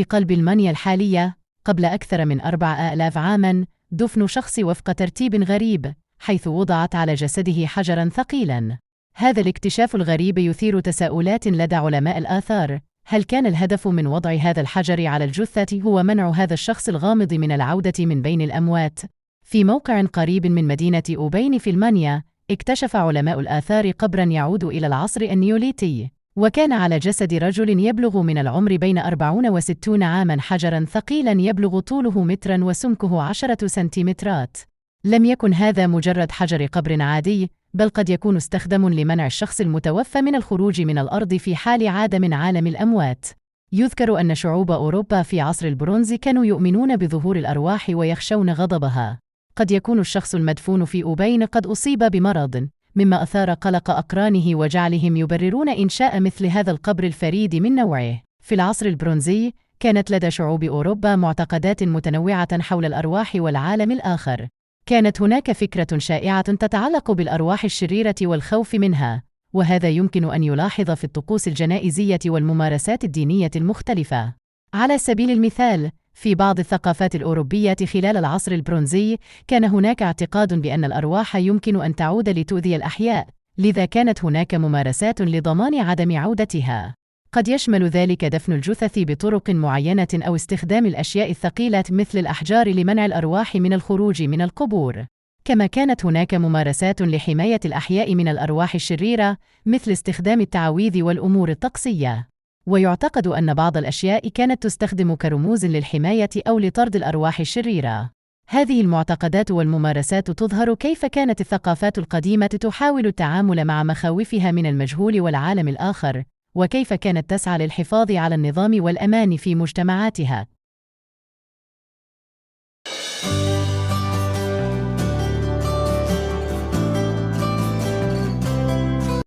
في قلب المانيا الحالية قبل أكثر من 4000 عاماً دفن شخص وفق ترتيب غريب، حيث وضعت على جسده حجراً ثقيلاً. هذا الاكتشاف الغريب يثير تساؤلات لدى علماء الآثار. هل كان الهدف من وضع هذا الحجر على الجثة هو منع هذا الشخص الغامض من العودة من بين الأموات؟ في موقع قريب من مدينة أوبين في المانيا، اكتشف علماء الآثار قبراً يعود إلى العصر النيوليتي، وكان على جسد رجل يبلغ من العمر بين 40 و60 عاماً حجراً ثقيلاً يبلغ طوله متراً وسمكه 10 سنتيمترات. لم يكن هذا مجرد حجر قبر عادي، بل قد يكون استخدام لمنع الشخص المتوفى من الخروج من الأرض في حال عاد من عالم الأموات. يذكر أن شعوب أوروبا في عصر البرونز كانوا يؤمنون بظهور الأرواح ويخشون غضبها. قد يكون الشخص المدفون في أوبين قد أصيب بمرض، مما أثار قلق أقرانه وجعلهم يبررون إنشاء مثل هذا القبر الفريد من نوعه. في العصر البرونزي كانت لدى شعوب أوروبا معتقدات متنوعة حول الأرواح والعالم الآخر. كانت هناك فكرة شائعة تتعلق بالأرواح الشريرة والخوف منها، وهذا يمكن أن يلاحظ في الطقوس الجنائزية والممارسات الدينية المختلفة. على سبيل المثال، في بعض الثقافات الأوروبية خلال العصر البرونزي كان هناك اعتقاد بأن الأرواح يمكن أن تعود لتؤذي الأحياء، لذا كانت هناك ممارسات لضمان عدم عودتها. قد يشمل ذلك دفن الجثث بطرق معينة أو استخدام الأشياء الثقيلة مثل الأحجار لمنع الأرواح من الخروج من القبور. كما كانت هناك ممارسات لحماية الأحياء من الأرواح الشريرة مثل استخدام التعاويذ والأمور الطقسية. ويعتقد أن بعض الأشياء كانت تستخدم كرموز للحماية أو لطرد الأرواح الشريرة. هذه المعتقدات والممارسات تظهر كيف كانت الثقافات القديمة تحاول التعامل مع مخاوفها من المجهول والعالم الآخر، وكيف كانت تسعى للحفاظ على النظام والأمان في مجتمعاتها.